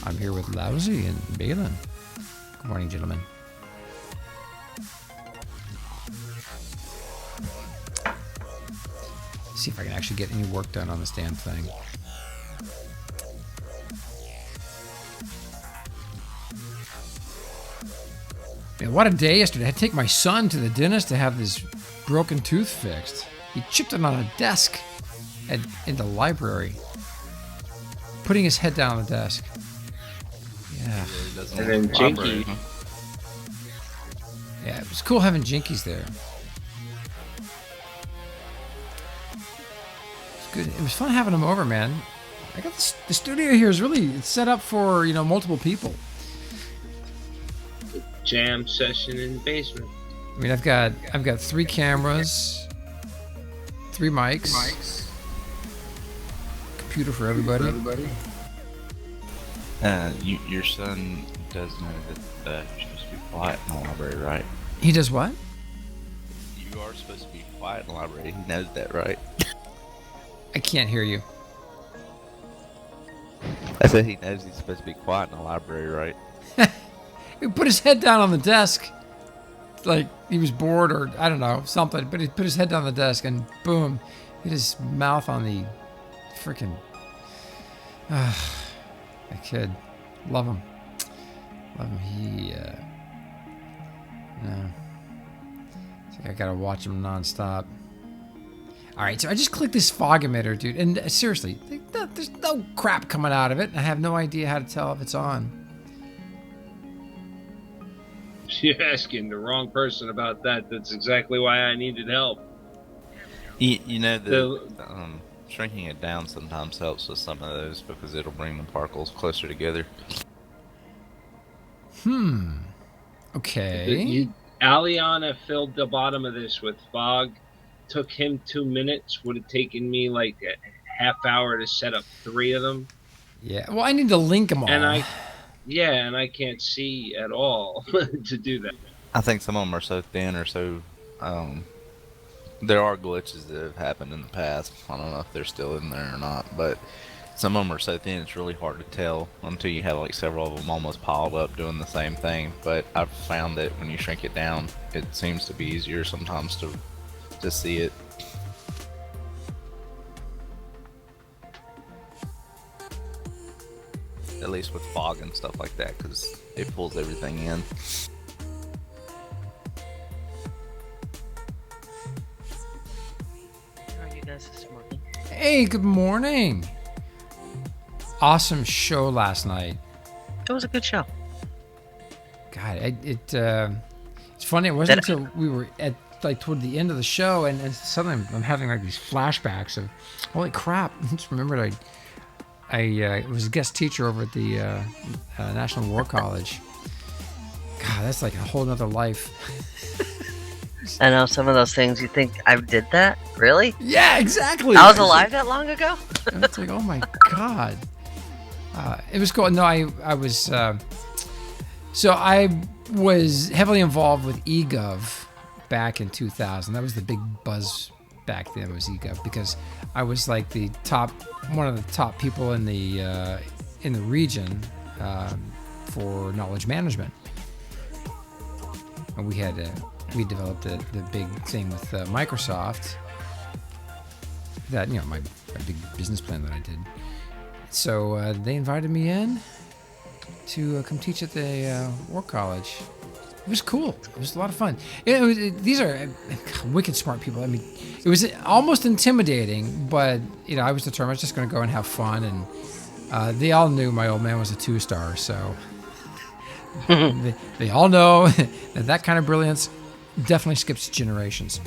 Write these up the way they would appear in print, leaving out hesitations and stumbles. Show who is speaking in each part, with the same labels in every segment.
Speaker 1: I'm here with Lousy and Balin. Good morning, gentlemen. See if I can actually get any work done on this damn thing. Man, what a day yesterday. I had to take my son to the dentist to have this broken tooth fixed. He chipped it on a desk in the library, putting his head down on the desk. Yeah.
Speaker 2: And then Jinky.
Speaker 1: Yeah, it was cool having Jinkies there. It's good. It was fun having him over, man. I got the studio here is really set up for, you know, multiple people.
Speaker 2: Jam session in the basement.
Speaker 1: I mean, I've got 3 cameras, 3 mics, computer for everybody.
Speaker 3: Your son does know that you're supposed to be quiet in the library, right?
Speaker 1: He does what?
Speaker 3: You are supposed to be quiet in the library. He knows that, right?
Speaker 1: I can't hear you.
Speaker 3: I said he knows he's supposed to be quiet in the library, right?
Speaker 1: He put his head down on the desk, like he was bored or I don't know, something. But he put his head down on the desk and boom, hit his mouth on the freaking. That kid, love him. He, no. It's like I gotta watch him nonstop. All right, so I just clicked this fog emitter, dude, and seriously, there's no crap coming out of it. I have no idea how to tell if it's on.
Speaker 2: You're asking the wrong person about that. That's exactly why I needed help.
Speaker 3: You know, shrinking it down sometimes helps with some of those because it'll bring the particles closer together.
Speaker 1: Okay.
Speaker 2: Aliana filled the bottom of this with fog. Took him 2 minutes. Would have taken me like a half hour to set up 3 of them.
Speaker 1: Yeah. Well, I need to link them all.
Speaker 2: And I can't see at all to do that.
Speaker 3: I think some of them are so thin or so. There are glitches that have happened in the past. I don't know if they're still in there or not, but some of them are so thin it's really hard to tell until you have like several of them almost piled up doing the same thing. But I've found that when you shrink it down, it seems to be easier sometimes to see it. At least with fog and stuff like that, because it pulls everything in.
Speaker 4: How are you guys this morning?
Speaker 1: Hey, good morning. Awesome show last night.
Speaker 4: It was a good show.
Speaker 1: God, it's funny. It wasn't until we were at like toward the end of the show, and suddenly I'm having like these flashbacks of, holy crap! I just remembered I was a guest teacher over at the National War College. God, that's like a whole nother life.
Speaker 4: I know some of those things you think I did that? Really?
Speaker 1: Yeah, exactly.
Speaker 4: I was alive that long ago?
Speaker 1: It's like, oh my God. It was cool. No, I was... so I was heavily involved with eGov back in 2000. That was the big buzz back then, was eGov, because I was like one of the top people in the region for knowledge management. And we developed the big thing with Microsoft. That, you know, my big business plan that I did. So they invited me in to come teach at the War College. It was cool. It was a lot of fun. These are wicked smart people. I mean, it was almost intimidating, but you know, I was determined I was just going to go and have fun. And they all knew my old man was a 2-star, so they all know that kind of brilliance definitely skips generations.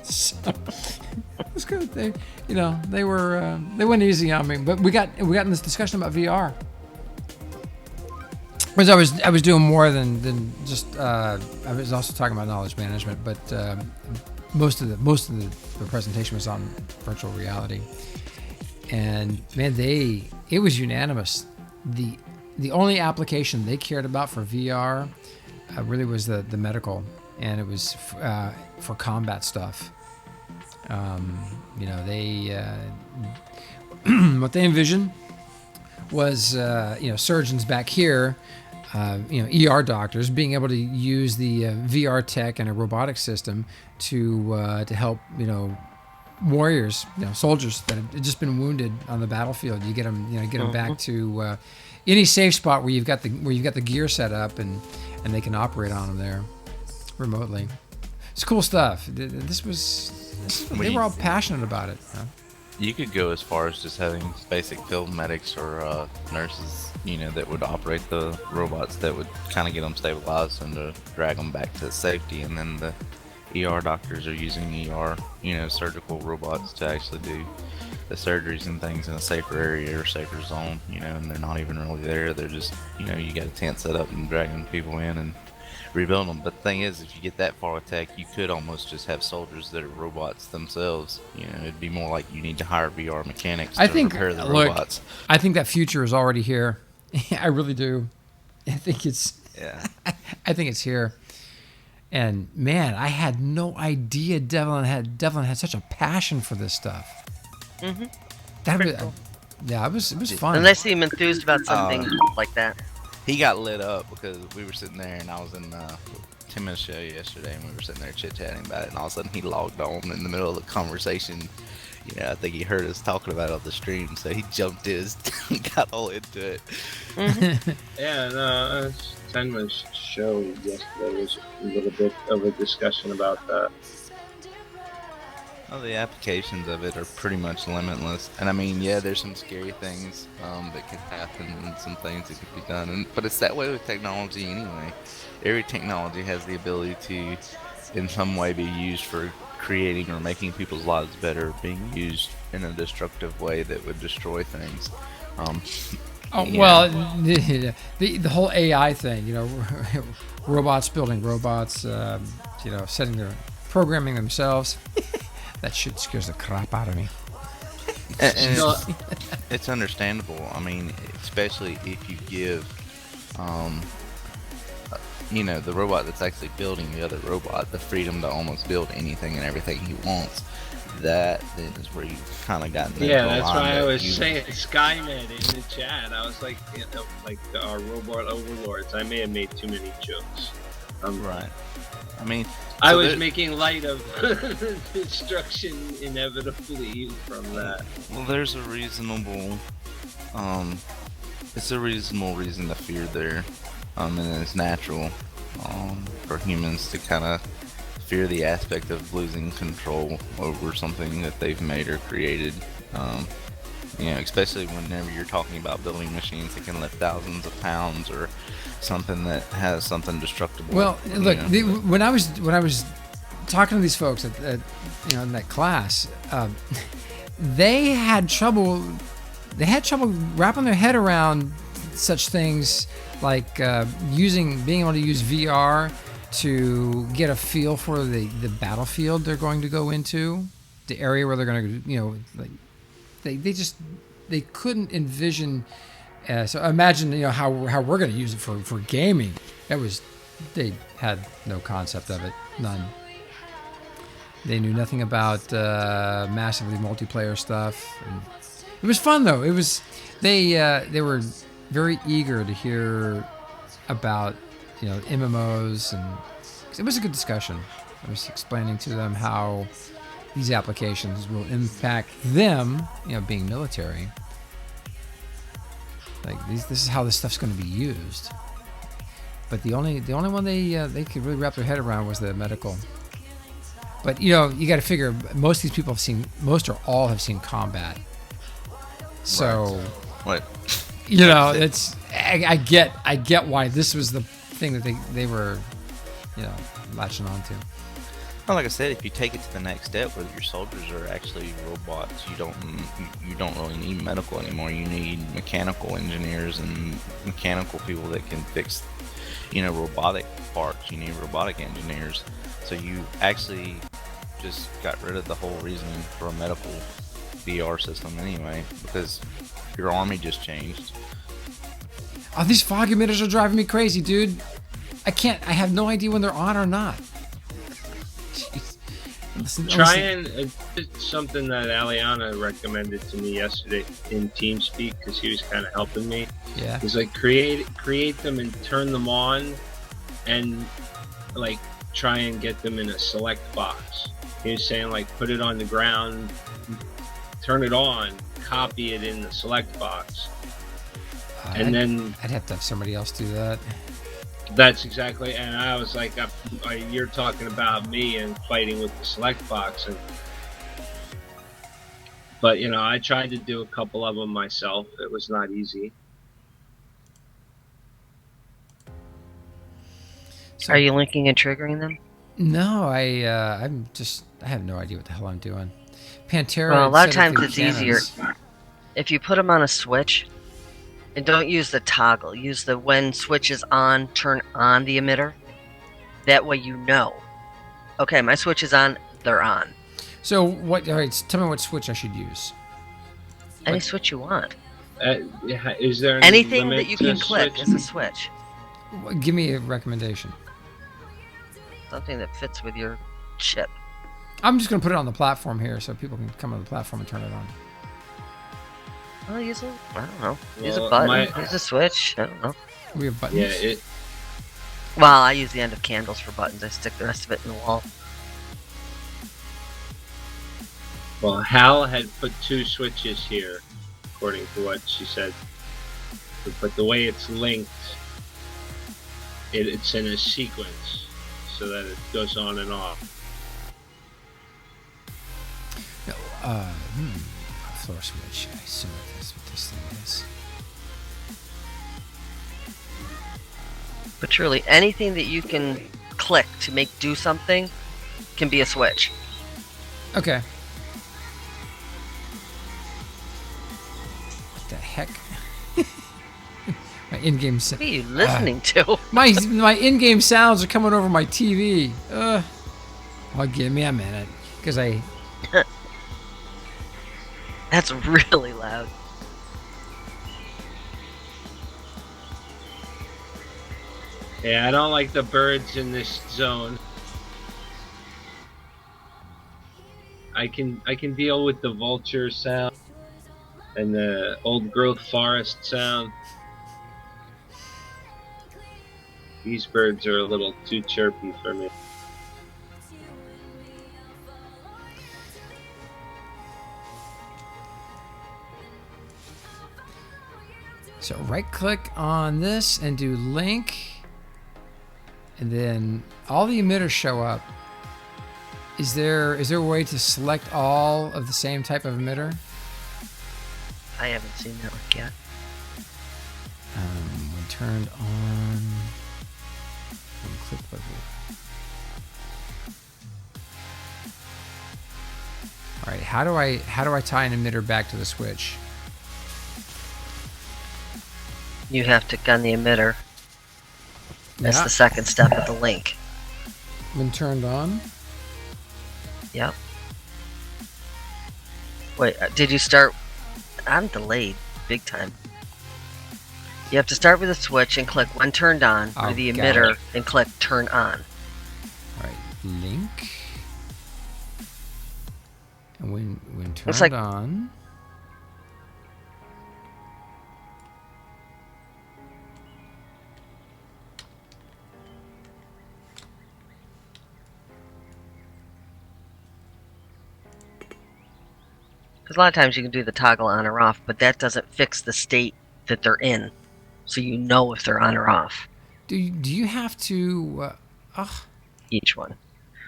Speaker 1: So it was good. They went easy on me, but we got in this discussion about VR. Because I was doing more than just I was also talking about knowledge management, but most of the presentation was on virtual reality. And man, it was unanimous. The only application they cared about for VR really was the medical, and it was for combat stuff. They what they envisioned was surgeons back here, ER doctors being able to use the VR tech and a robotic system to help warriors, soldiers that have just been wounded on the battlefield. You get them back to any safe spot where you've got the gear set up and they can operate on them there remotely. It's cool stuff. They were all passionate about it.
Speaker 3: You could go as far as just having basic field medics or nurses, that would operate the robots that would kind of get them stabilized and to drag them back to safety. And then the ER doctors are using ER, surgical robots to actually do the surgeries and things in a safer area or safer zone, and they're not even really there. They're just, you got a tent set up and dragging people in and rebuild them. But the thing is, if you get that far with tech, you could almost just have soldiers that are robots themselves. It'd be more like you need to hire VR mechanics to repair the robots.
Speaker 1: I think that future is already here. I really do. I think it's here. And man, I had no idea Devlin had such a passion for this stuff.
Speaker 4: Mm-hmm.
Speaker 1: It was fun.
Speaker 4: And I see him enthused about something like that.
Speaker 3: He got lit up because we were sitting there and I was in 10 minutes show yesterday and we were sitting there chit-chatting about it, and all of a sudden he logged on in the middle of the conversation. I think he heard us talking about it on the stream, so he jumped in and got all into it.
Speaker 4: Mm-hmm.
Speaker 2: Yeah, no, Tenma's show yesterday was a little bit of a discussion about that.
Speaker 3: Well, the applications of it are pretty much limitless, and I mean, yeah, there's some scary things that could happen and some things that could be done, but it's that way with technology anyway. Every technology has the ability to, in some way, be used for creating or making people's lives better, being used in a destructive way that would destroy things.
Speaker 1: Well, the whole AI thing, robots building robots, setting their programming themselves. That shit scares the crap out of me.
Speaker 3: And it's understandable. I mean, especially if you give, the robot that's actually building the other robot the freedom to almost build anything and everything he wants. That then is where you kind of got.
Speaker 2: Yeah, that's why I was saying Skynet in the chat. I was like, like our robot overlords. I may have made too many jokes.
Speaker 3: Right. I mean,
Speaker 2: I was making light of destruction inevitably from that.
Speaker 3: Well, there's a reasonable, it's a reasonable reason to fear there, and it's natural, for humans to kind of fear the aspect of losing control over something that they've made or created. Especially whenever you're talking about building machines that can lift thousands of pounds or something that has something destructible.
Speaker 1: Well, look, when I was talking to these folks at in that class, they had trouble wrapping their head around such things like being able to use VR to get a feel for the battlefield they're going to go into, the area where they're going to, they couldn't envision. So imagine how we're going to use it for gaming. They had no concept of it, none. They knew nothing about massively multiplayer stuff. And it was fun though. They were very eager to hear about MMOs, and it was a good discussion. I was explaining to them how these applications will impact them, being military. Like this is how this stuff's going to be used. But the only one they could really wrap their head around was the medical. But you got to figure most of these people most or all have seen combat. So,
Speaker 3: right.
Speaker 1: It's I get why this was the thing that they were, latching on to.
Speaker 3: Well, like I said, if you take it to the next step where your soldiers are actually robots, you don't really need medical anymore. You need mechanical engineers and mechanical people that can fix, robotic parts. You need robotic engineers. So you actually just got rid of the whole reasoning for a medical VR system anyway, because your army just changed.
Speaker 1: Oh, these fog emitters are driving me crazy, dude. I have no idea when they're on or not. Jeez.
Speaker 2: Try and it's something that Aliana recommended to me yesterday in TeamSpeak because he was kind of helping me.
Speaker 1: Yeah.
Speaker 2: He's like create them and turn them on, and like try and get them in a select box. He was saying like put it on the ground, turn it on, copy it in the select box, and then
Speaker 1: I'd have to have somebody else do that.
Speaker 2: That's exactly, and I was like, you're talking about me and fighting with the select box, but you know, I tried to do a couple of them myself. It was not easy.
Speaker 4: Are you linking and triggering them?
Speaker 1: No, I have no idea what the hell I'm doing. Pantera.
Speaker 4: Well, a lot of
Speaker 1: set up
Speaker 4: times
Speaker 1: the
Speaker 4: it's easier if you put them on a switch. And don't use the toggle. Use the when switch is on, turn on the emitter. That way you know. Okay, my switch is on, they're on.
Speaker 1: So what? All right, tell me what switch I should use.
Speaker 4: Any switch you want.
Speaker 2: Is there any
Speaker 4: anything
Speaker 2: limit
Speaker 4: that you
Speaker 2: to
Speaker 4: can click
Speaker 2: switch?
Speaker 4: is a switch.
Speaker 1: Give me a recommendation.
Speaker 4: Something that fits with your chip.
Speaker 1: I'm just going to put it on the platform here so people can come on the platform and turn it on.
Speaker 4: Well, use a, I don't know. Use
Speaker 2: Well,
Speaker 4: a button. Use a switch. I don't know.
Speaker 1: We have buttons.
Speaker 2: Yeah,
Speaker 4: Well, I use the end of candles for buttons. I stick the rest of it in the wall.
Speaker 2: well, Hal had put 2 switches here, according to what she said. But the way it's linked, it's in a sequence, so that it goes on and off.
Speaker 1: No, floor switch. I assume that's what this thing is.
Speaker 4: But truly, anything that you can click to make do something can be a switch.
Speaker 1: Okay. What the heck? My in-game
Speaker 4: What are you listening to?
Speaker 1: My in-game sounds are coming over my TV. Oh, give me a minute, because I.
Speaker 4: That's really loud.
Speaker 2: Yeah, I don't like the birds in this zone. I can deal with the vulture sound and the old growth forest sound. These birds are a little too chirpy for me.
Speaker 1: So right-click on this and do link, and then all the emitters show up. Is there a way to select all of the same type of emitter?
Speaker 4: I haven't seen that one yet.
Speaker 1: When turned on, and click button. All right, how do I tie an emitter back to the switch?
Speaker 4: You have to gun the emitter. That's
Speaker 1: Yeah.
Speaker 4: the second step of the link.
Speaker 1: When turned on?
Speaker 4: Yep. Wait, did you start? I'm delayed, big time. You have to start with a switch and click when turned on,
Speaker 1: Oh,
Speaker 4: or the
Speaker 1: got
Speaker 4: emitter,
Speaker 1: it.
Speaker 4: and click turn on.
Speaker 1: All right, link. And when turned
Speaker 4: Looks like-
Speaker 1: on.
Speaker 4: Because a lot of times you can do the toggle on or off, but that doesn't fix the state that they're in, so you know if they're on or off.
Speaker 1: Do you have to?
Speaker 4: Each one.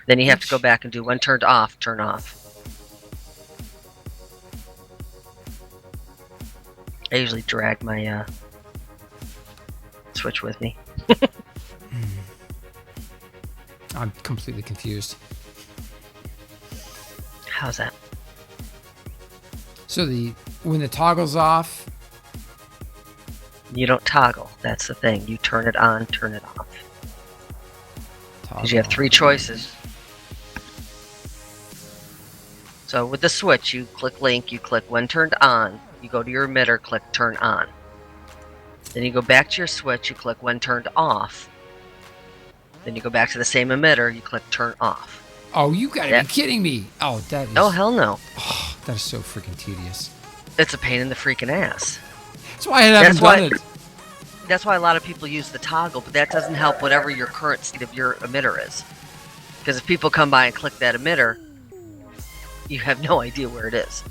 Speaker 4: Then you have to go
Speaker 1: Each-
Speaker 4: back and do when turned off, turn off. I usually drag my switch with me.
Speaker 1: I'm completely confused.
Speaker 4: How's that?
Speaker 1: So when the toggle's off,
Speaker 4: You don't toggle. That's the thing. You turn it on, turn it off. Because you have 3 choices. So with the switch, you click link, you click when turned on, you go to your emitter, click turn on. Then you go back to your switch, you click when turned off. Then you go back to the same emitter, you click turn off.
Speaker 1: Oh, you gotta
Speaker 4: Yeah.
Speaker 1: be kidding me. Oh, that is.
Speaker 4: Oh, hell no.
Speaker 1: Oh, that is so freaking tedious.
Speaker 4: It's a pain in the freaking ass.
Speaker 1: That's why I haven't done it.
Speaker 4: That's why a lot of people use the toggle, but that doesn't help whatever your current state of your emitter is. Because if people come by and click that emitter, you have no idea where it is.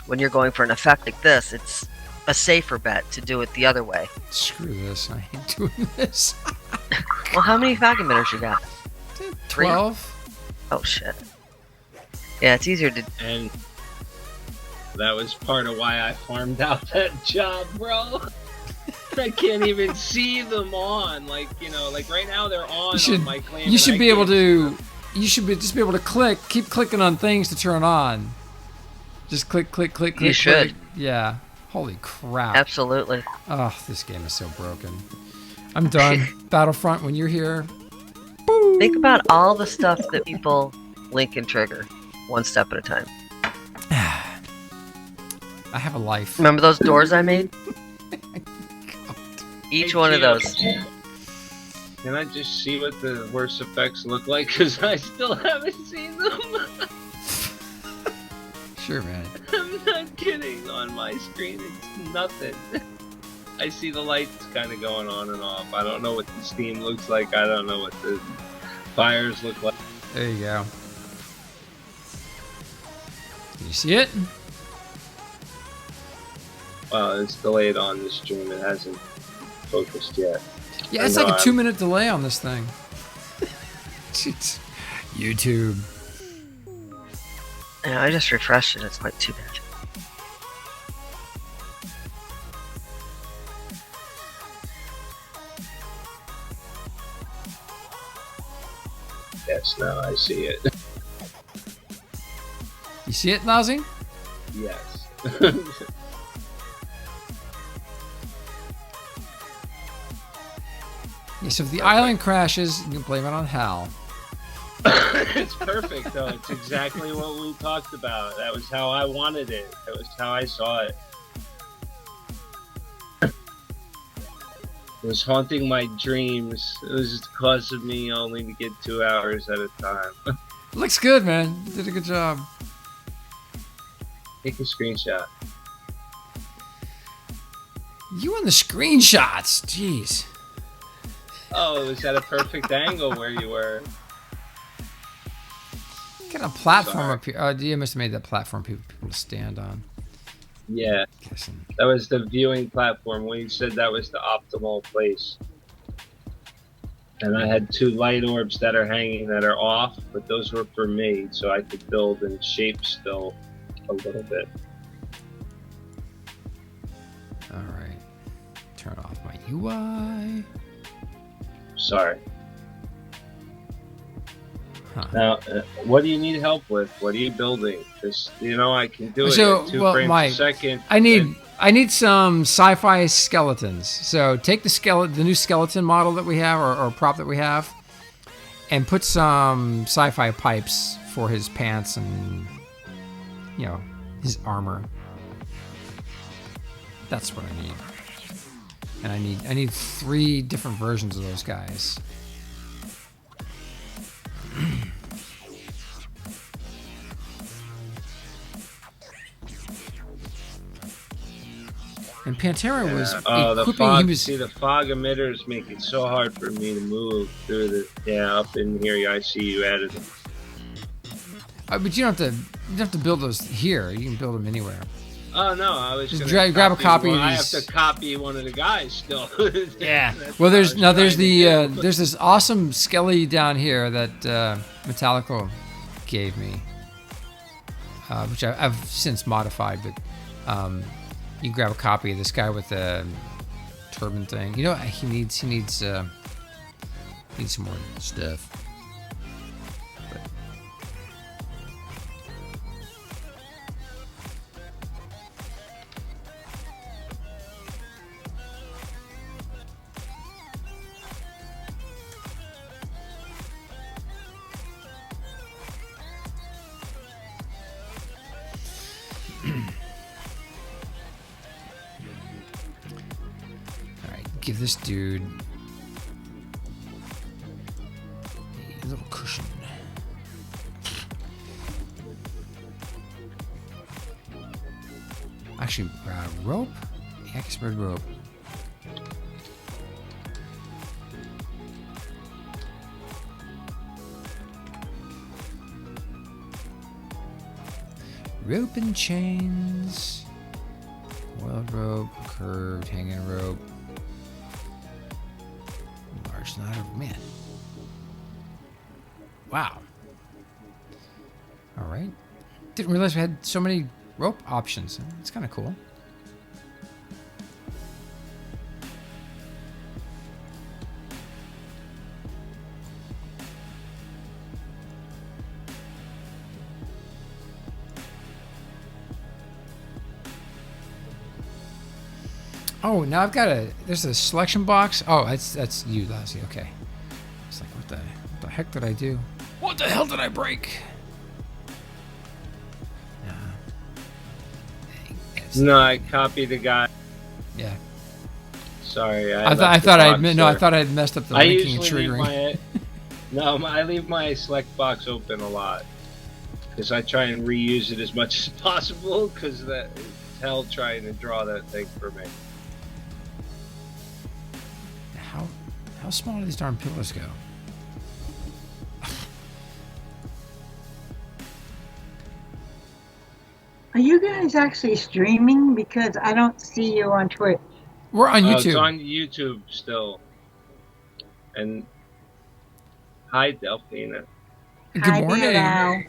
Speaker 4: When you're going for an effect like this, it's a safer bet to do it the other way.
Speaker 1: Screw this. I hate doing this.
Speaker 4: Well, how many fog emitters you got?
Speaker 1: 12.
Speaker 4: Oh, shit. Yeah, it's easier to...
Speaker 2: And that was part of why I farmed out that job, bro. I can't even see them on. Like, you know, like right now they're on my claim.
Speaker 1: You should be able to. You should just be able to keep clicking on things to turn on. Just click.
Speaker 4: You should.
Speaker 1: Yeah. Holy crap.
Speaker 4: Absolutely.
Speaker 1: Oh, this game is so broken. I'm done. Battlefront, when you're here.
Speaker 4: Think about all the stuff that people link and trigger, one step at a time.
Speaker 1: I have a life.
Speaker 4: Remember those doors I made? Each one of those.
Speaker 2: Can I just see what the worst effects look like? Because I still haven't seen them.
Speaker 1: Sure, man.
Speaker 2: I'm not kidding. On my screen, it's nothing. I see the lights kind of going on and off. I don't know what the steam looks like. I don't know what the fires look like.
Speaker 1: There you go. Can you see it?
Speaker 2: Well, it's delayed on the stream. It hasn't focused yet.
Speaker 1: Yeah, it's like a 2-minute delay on this thing. Jeez. YouTube.
Speaker 4: Yeah, I just refreshed it. It's not too bad.
Speaker 2: Yes, now I see it.
Speaker 1: You see it, Nazi?
Speaker 2: Yes.
Speaker 1: Yeah, so if the island crashes, you can blame it on Hal.
Speaker 2: It's perfect, though. It's exactly what we talked about. That was how I wanted it. That was how I saw it. It was haunting my dreams. It was just causing me only to get 2 hours at a time.
Speaker 1: Looks good, man. You did a good job.
Speaker 2: Take a screenshot.
Speaker 1: You and the screenshots. Jeez.
Speaker 2: Oh, it was at a perfect angle where you were.
Speaker 1: Get a platform
Speaker 2: Sorry.
Speaker 1: up here. You must have made that platform people to stand on.
Speaker 2: Yeah,
Speaker 1: Guessing.
Speaker 2: that was the viewing platform. When you said that was the optimal place. And I had 2 light orbs that are hanging that are off, but those were for me, so I could build and shape still a little bit.
Speaker 1: All right. Turn off my UI.
Speaker 2: Sorry.
Speaker 1: Huh.
Speaker 2: Now, what do you need help with? What are you building? Just, you know, I can do it
Speaker 1: So,
Speaker 2: at 2
Speaker 1: well,
Speaker 2: frames
Speaker 1: Mike,
Speaker 2: a second.
Speaker 1: I need some sci-fi skeletons. So take the new skeleton model that we have, or prop that we have, and put some sci-fi pipes for his pants and, you know, his armor. That's what I need. And I need 3 different versions of those guys. And Pantera was
Speaker 2: the
Speaker 1: equipping.
Speaker 2: fog. See, the fog emitters make it so hard for me to move through the. Yeah, up in here, I see you added them.
Speaker 1: But you don't have to build those here. You can build them anywhere.
Speaker 2: Oh no, I was
Speaker 1: just
Speaker 2: gonna
Speaker 1: grab a copy of
Speaker 2: I
Speaker 1: these.
Speaker 2: have to copy one of the guys still.
Speaker 1: Yeah.
Speaker 2: That's
Speaker 1: Well,
Speaker 2: what I was trying to do.
Speaker 1: there's this awesome skelly down here that Metallica gave me, which I've since modified. But you can grab a copy of this guy with the turban thing. You know, he needs some more stuff. Give this dude a little cushion. actually, rope? Yeah, I can spread rope. Rope and chains. Coiled rope, curved, hanging rope. Large knot of man. Wow. All right. Didn't realize we had so many rope options. It's kind of cool. Oh, now I've got there's a selection box. Oh, that's you, Lassie. Okay. It's like, what the heck did I do? What the hell did I break?
Speaker 2: No, I copied the guy.
Speaker 1: Yeah.
Speaker 2: Sorry,
Speaker 1: I thought I had messed up the
Speaker 2: I
Speaker 1: linking and
Speaker 2: usually
Speaker 1: triggering.
Speaker 2: I leave my select box open a lot because I try and reuse it as much as possible because that is hell trying to draw that thing for me.
Speaker 1: How small do these darn pillows go?
Speaker 5: Are you guys actually streaming? Because I don't see you on Twitch.
Speaker 1: We're on YouTube.
Speaker 2: It's on YouTube still. And hi, Delphina.
Speaker 1: Good morning.
Speaker 5: Now.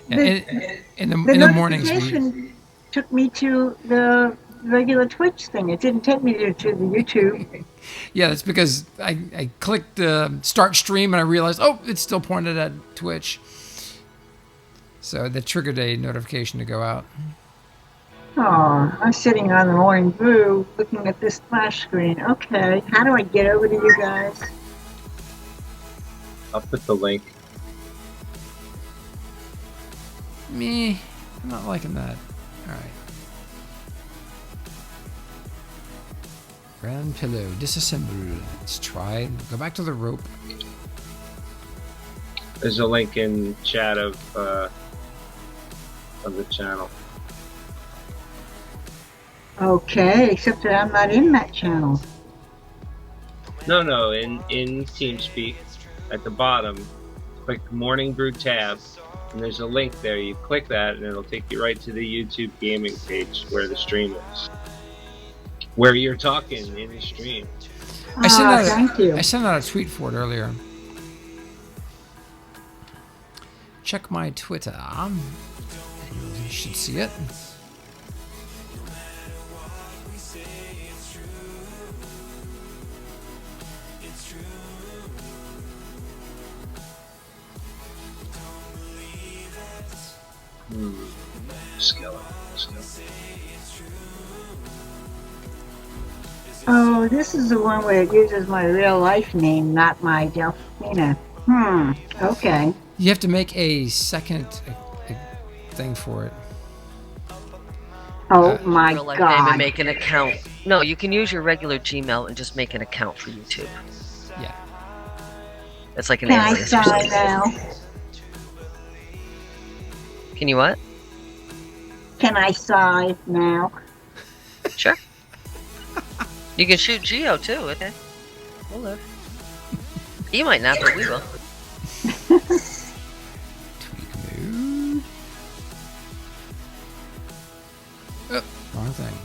Speaker 1: In the mornings,
Speaker 5: notification took me to the regular Twitch thing. It didn't take me to the YouTube.
Speaker 1: Yeah, that's because I clicked start stream and I realized, oh, it's still pointed at Twitch. So that triggered a notification to go out.
Speaker 5: Oh, I'm sitting on the Morning Brew looking at this splash screen. Okay, how do I get over to you guys?
Speaker 2: I'll put the link.
Speaker 1: Me, I'm not liking that. All right. Grand pillow, disassemble. Let's try. Go back to the rope.
Speaker 2: There's a link in chat of the channel.
Speaker 5: Okay, except that I'm not in that channel.
Speaker 2: No, in TeamSpeak, at the bottom, click Morning Brew tab, and there's a link there. You click that, and it'll take you right to the YouTube gaming page where the stream is, where you're talking in the stream.
Speaker 5: Thank you.
Speaker 1: I sent out a tweet for it earlier. Check my Twitter. You should see it.
Speaker 2: Skeleton.
Speaker 5: Oh, this is the one where it uses my real life name, not my Delphina. Okay.
Speaker 1: You have to make a second thing for it.
Speaker 5: Oh my
Speaker 4: Real life name and
Speaker 5: God.
Speaker 4: make an account. No, you can use your regular Gmail and just make an account for YouTube.
Speaker 1: Yeah.
Speaker 4: It's like an
Speaker 5: Can I
Speaker 4: alias or
Speaker 5: sign
Speaker 4: something.
Speaker 5: now?
Speaker 4: Can you what?
Speaker 5: Can I sign now?
Speaker 4: Sure. You can shoot Geo too, okay? We'll live. You might not, but we will.
Speaker 1: Tweak mode. Oh, wrong thing.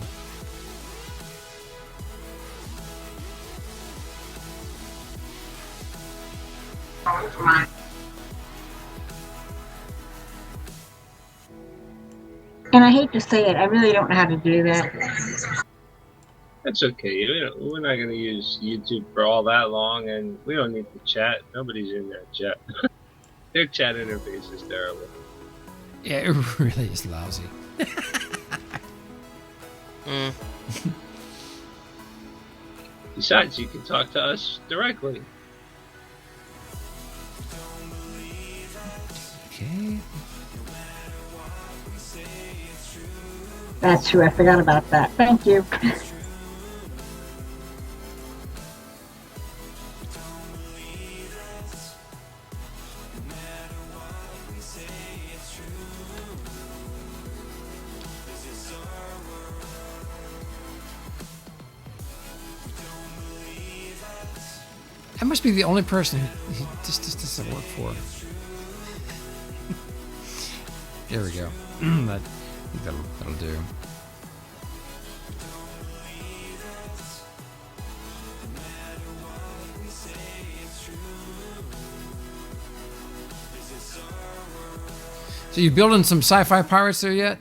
Speaker 5: And I hate to say it, I really don't know how to do that.
Speaker 2: That's okay. We're not going to use YouTube for all that long, and we don't need to chat. Nobody's in there chat. Their chat interface is terrible.
Speaker 1: Yeah, it really is lousy.
Speaker 2: Besides, you can talk to us directly.
Speaker 1: Okay.
Speaker 5: That's true, I forgot about that. Thank you.
Speaker 1: I must be the only person who this doesn't work for. There we go. I think that'll do. So you building some sci-fi pirates there yet?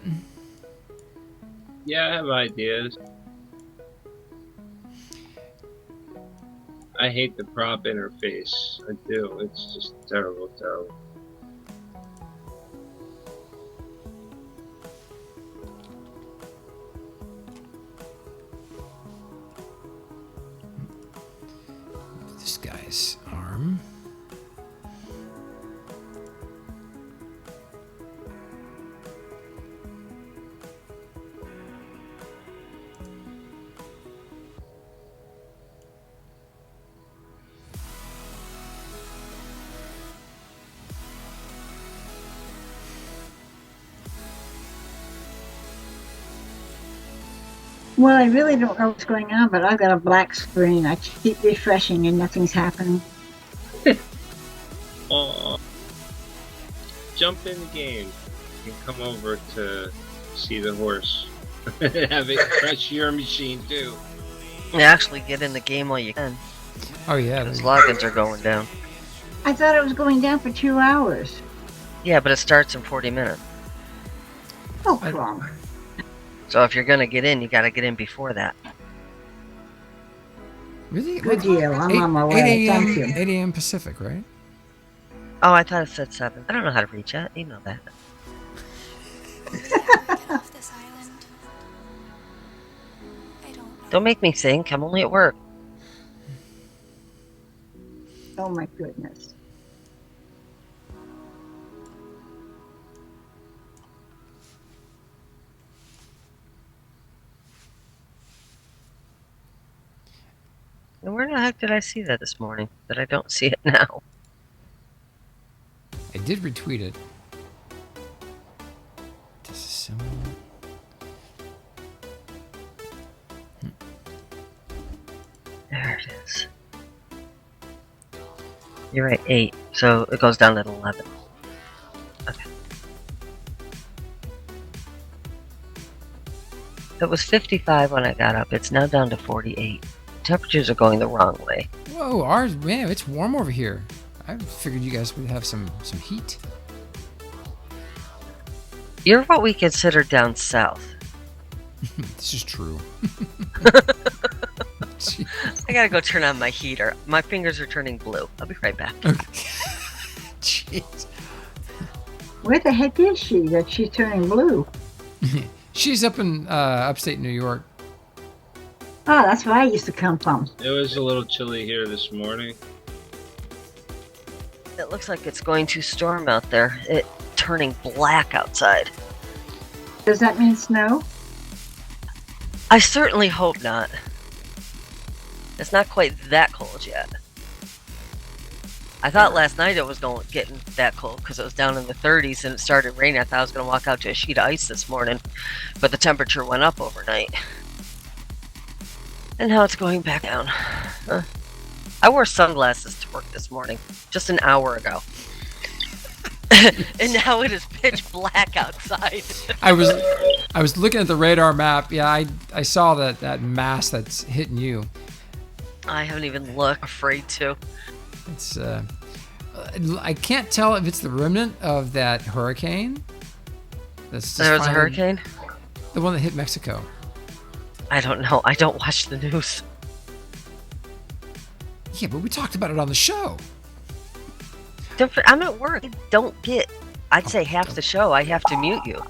Speaker 2: Yeah, I have ideas. I hate the prop interface. I do. It's just terrible, terrible.
Speaker 1: This guy's arm.
Speaker 5: Well, I really don't know what's going on, but I've got a black screen. I keep refreshing and nothing's happening.
Speaker 2: Oh, jump in the game and come over to see the horse. Have it crush your machine too.
Speaker 4: You actually get in the game while you can.
Speaker 1: Oh yeah.
Speaker 4: Those logins are going down.
Speaker 5: I thought it was going down for 2 hours.
Speaker 4: Yeah, but it starts in 40 minutes.
Speaker 5: Oh, wrong.
Speaker 4: So if you're gonna get in, you gotta get in before that.
Speaker 1: Really?
Speaker 5: Good deal. I'm on my way. Thank you.
Speaker 1: 8 a.m. Pacific, right?
Speaker 4: Oh, I thought it said 7. I don't know how to reach that. You know that.
Speaker 6: Get off this island. I don't know.
Speaker 4: Don't make me think. I'm only at work.
Speaker 5: Oh, my goodness.
Speaker 4: And where the heck did I see that this morning? That I don't see it now.
Speaker 1: I did retweet it. Disassemble.
Speaker 4: There it is. You're right, 8. So it goes down at 11. Okay. It was 55 when I got up. It's now down to 48. Temperatures are going the wrong way.
Speaker 1: Whoa, ours, man, it's warm over here. I figured you guys would have some heat.
Speaker 4: You're what we consider down south.
Speaker 1: This is true.
Speaker 4: I gotta go turn on my heater. My fingers are turning blue. I'll be right back.
Speaker 1: Jeez.
Speaker 5: Where the heck is she that she's turning blue?
Speaker 1: She's up in upstate New York.
Speaker 5: Oh, that's where I used to come from.
Speaker 2: It was a little chilly here this morning.
Speaker 4: It looks like it's going to storm out there. It's turning black outside.
Speaker 5: Does that mean snow?
Speaker 4: I certainly hope not. It's not quite that cold yet. I thought last night it was getting that cold because it was down in the 30s and it started raining. I thought I was going to walk out to a sheet of ice this morning, but the temperature went up overnight. And now it's going back down. Huh. I wore sunglasses to work this morning, just an hour ago. And now it is pitch black outside.
Speaker 1: I was looking at the radar map. Yeah, I saw that mass that's hitting you.
Speaker 4: I haven't even looked. Afraid to.
Speaker 1: It's I can't tell if it's the remnant of that hurricane.
Speaker 4: There was a hurricane?
Speaker 1: The one that hit Mexico.
Speaker 4: I don't know. I don't watch the news.
Speaker 1: Yeah, but we talked about it on the show.
Speaker 4: I'm at work. I don't get, I'd say half the show, I have to mute you.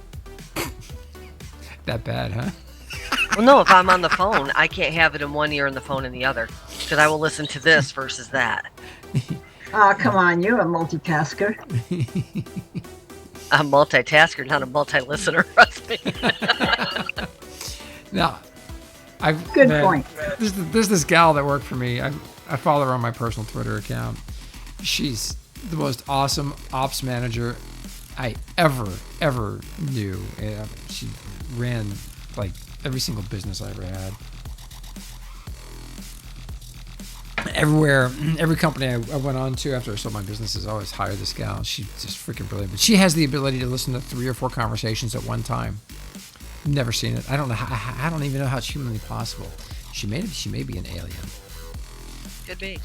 Speaker 1: That bad, huh?
Speaker 4: Well, no, if I'm on the phone, I can't have it in one ear and the phone in the other. Because I will listen to this versus that.
Speaker 5: Oh, come on. You're a multitasker.
Speaker 4: I'm a multitasker, not a multi-listener. Trust me.
Speaker 1: Now,
Speaker 5: Good point.
Speaker 1: There's this gal that worked for me. I follow her on my personal Twitter account. She's the most awesome ops manager I ever knew. She ran like every single business I ever had. everywhere, every company I went on to after I sold my businesses, I always hired this gal. She's just freaking brilliant. But she has the ability to listen to 3 or 4 conversations at one time. Never seen it. I don't know. I don't even know how it's humanly possible. She may be an alien.
Speaker 4: Could be.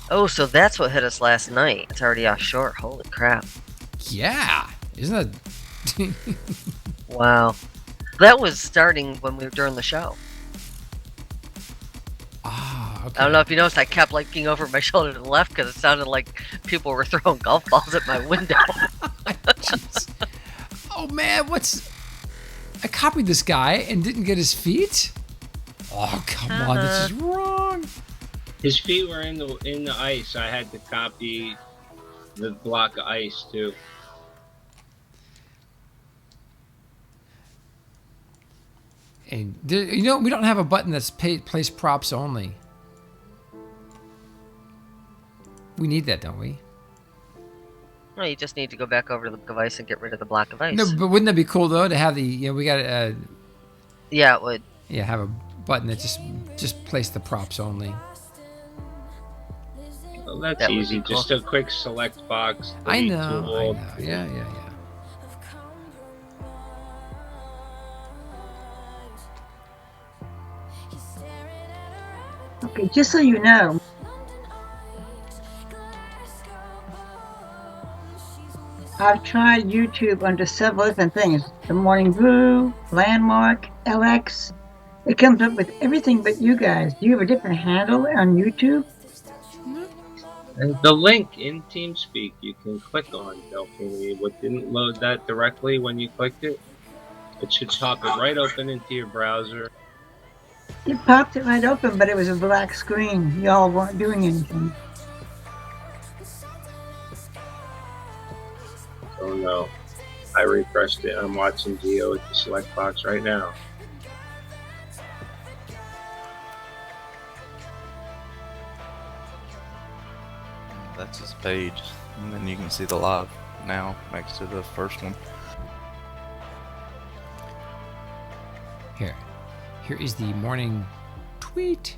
Speaker 4: Oh, so that's what hit us last night. It's already offshore. Holy crap.
Speaker 1: Yeah. Isn't that...
Speaker 4: Wow. That was starting when we were during the show.
Speaker 1: Ah, okay.
Speaker 4: I don't know if you noticed, I kept looking over my shoulder to the left because it sounded like people were throwing golf balls at my window.
Speaker 1: Jeez. Oh, man, I copied this guy and didn't get his feet? Oh, come on, this is wrong.
Speaker 2: His feet were in the ice. I had to copy the block of ice too.
Speaker 1: And we don't have a button that's place props only. We need that, don't we?
Speaker 4: No, you just need to go back over to the device and get rid of the block of ice.
Speaker 1: No, but wouldn't that be cool though to have the we got
Speaker 4: Yeah, it would.
Speaker 1: have a button that just place the props only.
Speaker 2: Well, that's
Speaker 4: That would
Speaker 2: easy.
Speaker 4: be cool.
Speaker 2: Just a quick select box.
Speaker 1: I
Speaker 2: delete
Speaker 1: know.
Speaker 2: tool.
Speaker 1: Yeah.
Speaker 5: Okay, just so you know, I've tried YouTube under several different things. The Morning Brew, Landmark, LX. It comes up with everything but you guys. Do you have a different handle on YouTube?
Speaker 2: And the link in TeamSpeak you can click on, Delphine. What didn't load that directly when you clicked it? It should pop it right open into your browser.
Speaker 5: It popped it right open, but it was a black screen. Y'all weren't doing anything.
Speaker 2: Oh no. I refreshed it. I'm watching Geo with the select box right now.
Speaker 3: That's his page, and then you can see the live now next to the first one.
Speaker 1: Here is the morning tweet.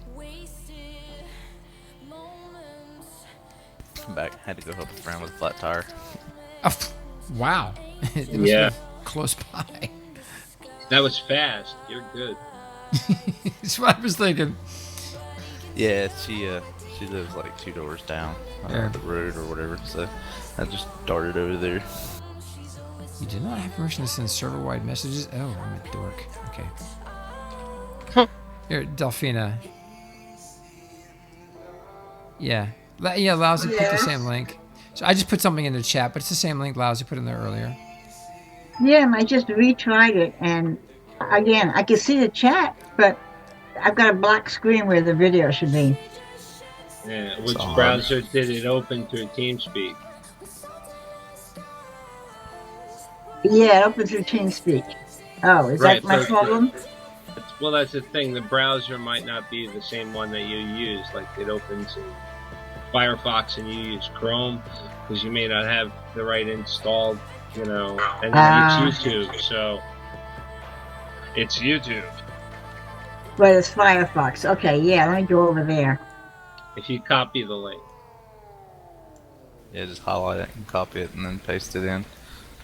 Speaker 3: Back, had to go help a friend with a flat tire.
Speaker 1: Oh, wow. It must
Speaker 2: Yeah.
Speaker 1: be close by.
Speaker 2: That was fast. You're good.
Speaker 1: That's what I was thinking.
Speaker 3: Yeah, she lives like 2 doors down
Speaker 1: Yeah.
Speaker 3: the road or whatever, so I just darted over there.
Speaker 1: You do not have permission to send server-wide messages? Oh, I'm a dork. Okay. Here, Delphina. Yeah. Lousy put the
Speaker 5: Yes.
Speaker 1: same link. So I just put something in the chat, but it's the same link Lousy put in there earlier.
Speaker 5: Yeah, and I just retried it, and again, I can see the chat, but I've got a black screen where the video should be.
Speaker 2: Yeah. Which
Speaker 3: odd.
Speaker 2: browser did it open through TeamSpeak?
Speaker 5: Yeah, open through TeamSpeak. Oh, is
Speaker 2: Right,
Speaker 5: that my
Speaker 2: so-
Speaker 5: problem?
Speaker 2: Well, that's the thing. The browser might not be the same one that you use. Like it opens in Firefox and you use Chrome because you may not have the right installed, and it's YouTube. So it's YouTube.
Speaker 5: But it's Firefox. Okay, yeah, let me go over there.
Speaker 2: If you copy the link.
Speaker 3: Yeah, just highlight it and copy it and then paste it in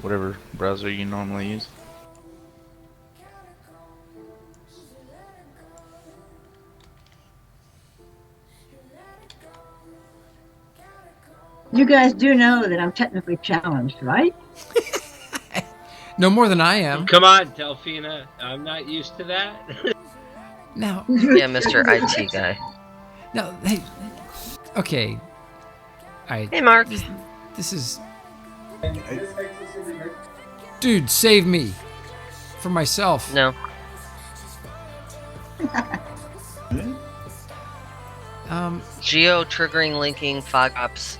Speaker 3: whatever browser you normally use.
Speaker 5: You guys do know that I'm technically challenged, right?
Speaker 1: No more than I am.
Speaker 2: Come on, Delphina. I'm not used to that.
Speaker 1: Now,
Speaker 4: Yeah, Mr. IT guy.
Speaker 1: hey. Okay.
Speaker 4: Hey, Mark.
Speaker 1: This is... Dude, save me. For myself.
Speaker 4: No. Geo triggering linking fog ups.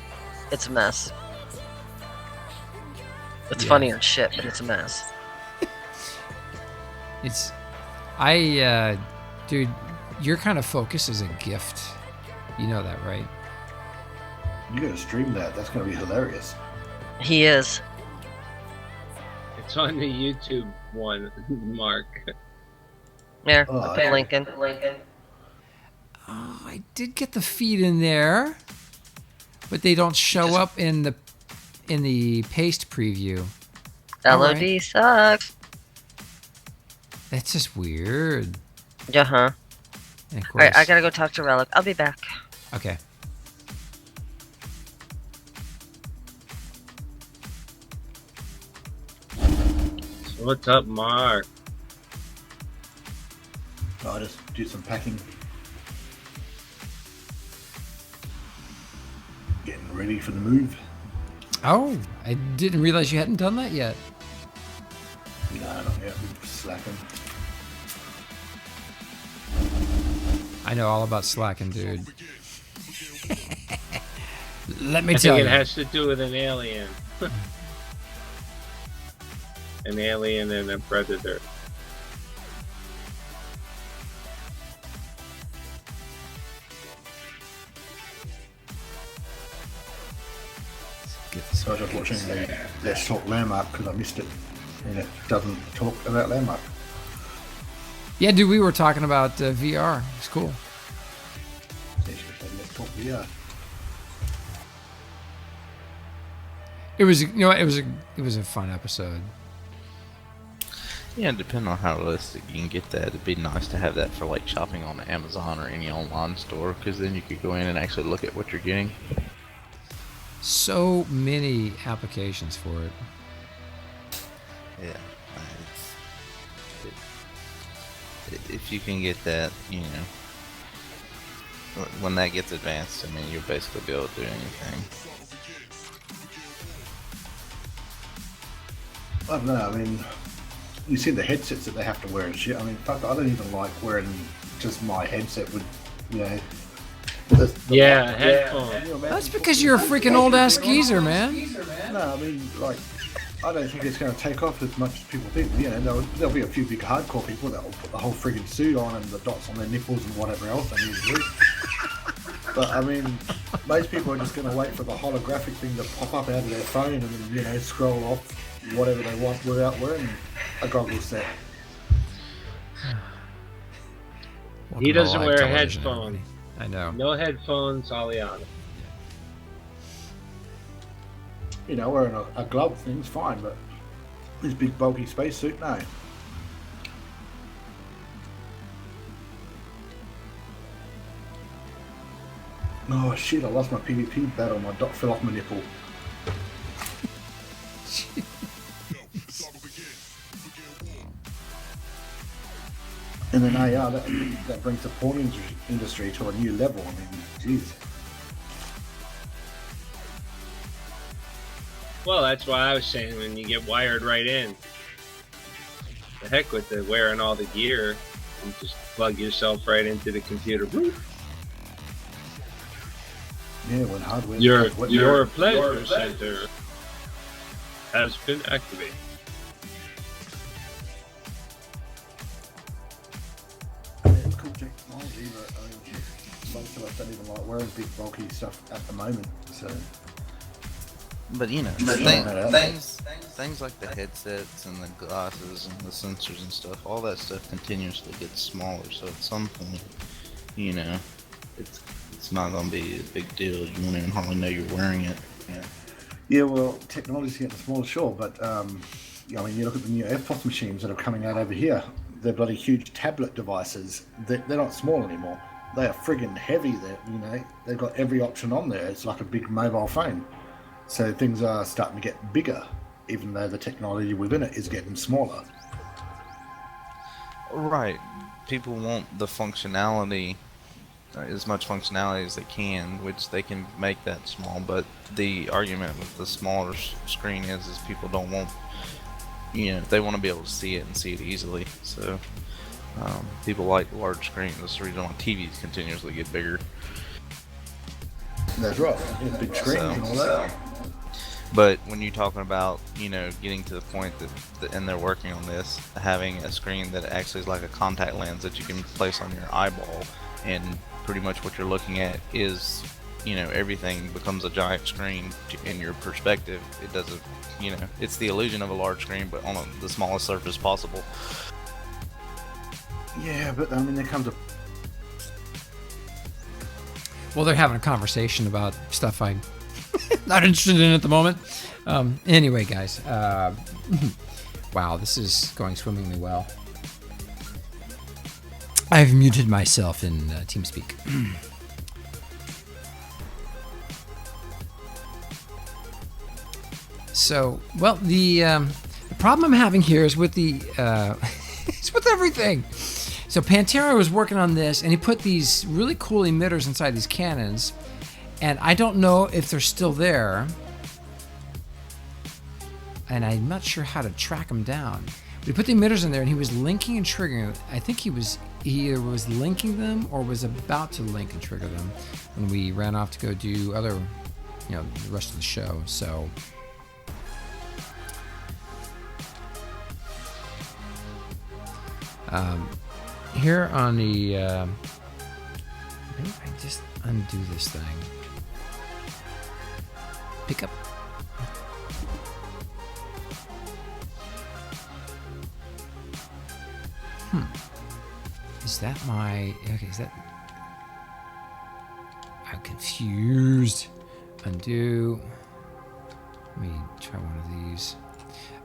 Speaker 4: It's a mess. It's
Speaker 1: Yeah.
Speaker 4: funny as shit, but it's a mess.
Speaker 1: Dude, your kind of focus is a gift. You know that, right?
Speaker 6: You gotta stream that. That's gonna be hilarious.
Speaker 4: He is.
Speaker 2: It's on the YouTube one, Mark.
Speaker 4: There,
Speaker 6: Oh,
Speaker 4: I put
Speaker 6: yeah.
Speaker 4: Lincoln.
Speaker 1: Oh, I did get the feet in there, but they don't show up in the paste preview.
Speaker 4: LOD
Speaker 1: Alright.
Speaker 4: sucks.
Speaker 1: That's just weird.
Speaker 4: Uh-huh.
Speaker 1: And of
Speaker 4: Alright, I
Speaker 1: course-
Speaker 4: gotta go talk to Relic. I'll be back.
Speaker 1: Okay.
Speaker 2: So what's up, Mark?
Speaker 6: I just do some packing. Getting ready for the move.
Speaker 1: Oh, I didn't realize you hadn't done that yet.
Speaker 6: No, not yet. We're slacking.
Speaker 1: I know all about slacking, dude. Let me
Speaker 2: I
Speaker 1: tell
Speaker 2: think
Speaker 1: you.
Speaker 2: it has to do with an alien. An alien and a predator.
Speaker 1: Get this
Speaker 6: So I was just watching the Let's Talk Landmark because I missed it. And it doesn't talk about Landmark.
Speaker 1: Yeah, dude, we were talking about VR. It's cool.
Speaker 6: They should have said Let's Talk VR.
Speaker 1: It was, you know, it was a fun episode.
Speaker 3: Yeah, depending on how realistic you can get that, it'd be nice to have that for like shopping on Amazon or any online store, because then you could go in and actually look at what you're getting.
Speaker 1: So many applications for it.
Speaker 3: Yeah, if you can get that, you know, when that gets advanced, I mean, you'll basically be able to do anything.
Speaker 6: I don't know, I mean, you see the headsets that they have to wear and shit. I mean, fuck, I don't even like wearing just my headset with, you know.
Speaker 2: Yeah, headphones.
Speaker 6: Can you imagine
Speaker 1: That's because you're a freaking old ass geezer, man.
Speaker 6: No, I mean, like, I don't think it's going to take off as much as people think. You know, there'll be a few big hardcore people that will put the whole friggin' suit on and the dots on their nipples and whatever else they need to do. But, I mean, most people are just going to wait for the holographic thing to pop up out of their phone and then, you know, scroll off whatever they want without wearing a goggle set.
Speaker 2: He doesn't
Speaker 1: Welcome to
Speaker 2: wear
Speaker 1: live television,
Speaker 2: headphones.
Speaker 1: everybody. I know.
Speaker 2: No headphones, Aliana.
Speaker 6: You know, wearing a glove thing's fine, but this big bulky spacesuit, no. Oh shit, I lost my PvP battle, my dot fell off my nipple. And then AR, that brings the porn industry to a new level. I mean, jeez.
Speaker 2: Well, that's why I was saying when you get wired right in. The heck with the wearing all the gear. You just plug yourself right into the computer. Bloop.
Speaker 6: Yeah, when hardware.
Speaker 2: Your pleasure center has been activated.
Speaker 6: It's cool technology, but I mean, most of us don't even like wearing big bulky stuff at the moment. So.
Speaker 3: But you know, things like the headsets and the glasses and the sensors and stuff, all that stuff continuously gets smaller. So at some point, you know, it's not going to be a big deal. You won't even hardly know you're wearing it. Yeah.
Speaker 6: Yeah, well, technology's getting smaller, sure, but I mean, you look at the new FPOS machines that are coming out over here. They're bloody huge tablet devices. They're not small anymore. They are friggin' heavy. They've got every option on there. It's like a big mobile phone. So things are starting to get bigger, even though the technology within it is getting smaller.
Speaker 3: Right. People want the functionality, as much functionality as they can, which they can make that small. But the argument with the smaller screen is people don't want, you know, they want to be able to see it and see it easily. So people like large screens. That's the reason why TVs continuously get bigger.
Speaker 6: That's right. Yeah, big screens and all that.
Speaker 3: But when you're talking about, you know, getting to the point that and they're working on this, having a screen that actually is like a contact lens that you can place on your eyeball, and pretty much what you're looking at is, you know, everything becomes a giant screen in your perspective. It doesn't, you know, it's the illusion of a large screen, but on the smallest surface possible.
Speaker 6: Yeah, but I mean, there comes a
Speaker 1: Well, they're having a conversation about stuff I'm not interested in at the moment. Anyway, guys. Wow, this is going swimmingly well. I've muted myself in TeamSpeak. So, well, the problem I'm having here is with the it's with everything. So Pantera was working on this, and he put these really cool emitters inside these cannons, and I don't know if they're still there, and I'm not sure how to track them down. But he put the emitters in there, and he was linking and triggering. I think he either was linking them or was about to link and trigger them when we ran off to go do other, the rest of the show. So. Here on the, maybe I just undo this thing. Pick up. Is that okay, is that, I'm confused. Undo. Let me try one of these.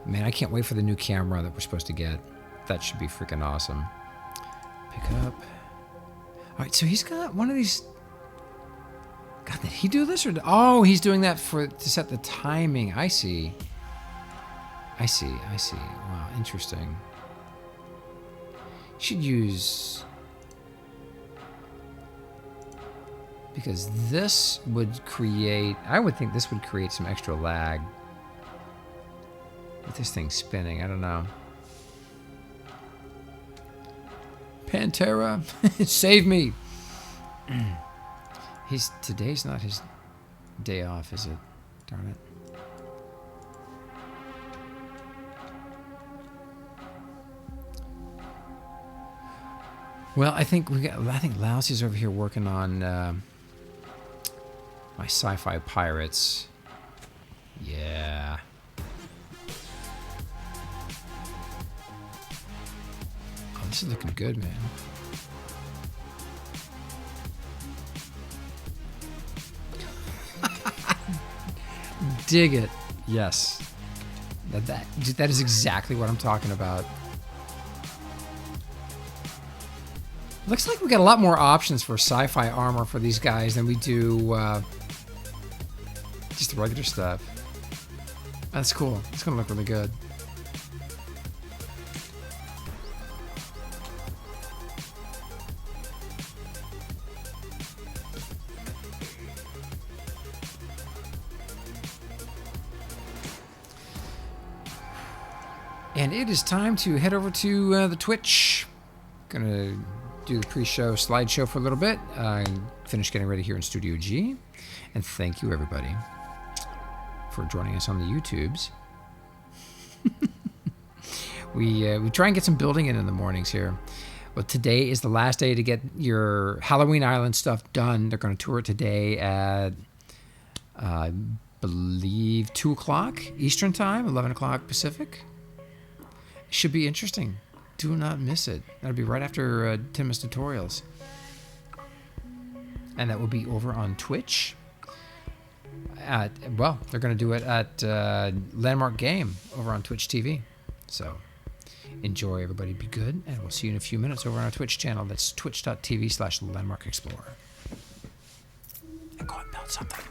Speaker 1: Man, I can't wait for the new camera that we're supposed to get. That should be freaking awesome. Pick up. All right, so he's got one of these. God, did he do this or? Oh, he's doing that to set the timing. I see. Wow, interesting. Should use, because this would create. I would think this would create some extra lag with this thing spinning. I don't know. Pantera, save me. Today's not his day off, is it? Darn it. Well, I think Lousy's over here working on my sci-fi pirates. Yeah. This is looking good, man. Dig it. Yes. That is exactly what I'm talking about. Looks like we got a lot more options for sci-fi armor for these guys than we do just the regular stuff. That's cool. It's gonna look really good. And it is time to head over to the Twitch. Gonna do the pre-show slideshow for a little bit. Finish getting ready here in Studio G. And thank you, everybody, for joining us on the YouTubes. We try and get some building in the mornings here. Well, today is the last day to get your Halloween Island stuff done. They're going to tour it today at, I believe, 2 o'clock Eastern Time, 11 o'clock Pacific. Should be interesting. Do not miss it. That'll be right after Tenma's tutorials. And that will be over on Twitch. Well, they're going to do it at Landmark Game over on Twitch TV. So enjoy, everybody. Be good. And we'll see you in a few minutes over on our Twitch channel. That's twitch.tv/LandmarkExplorer. And go and build something.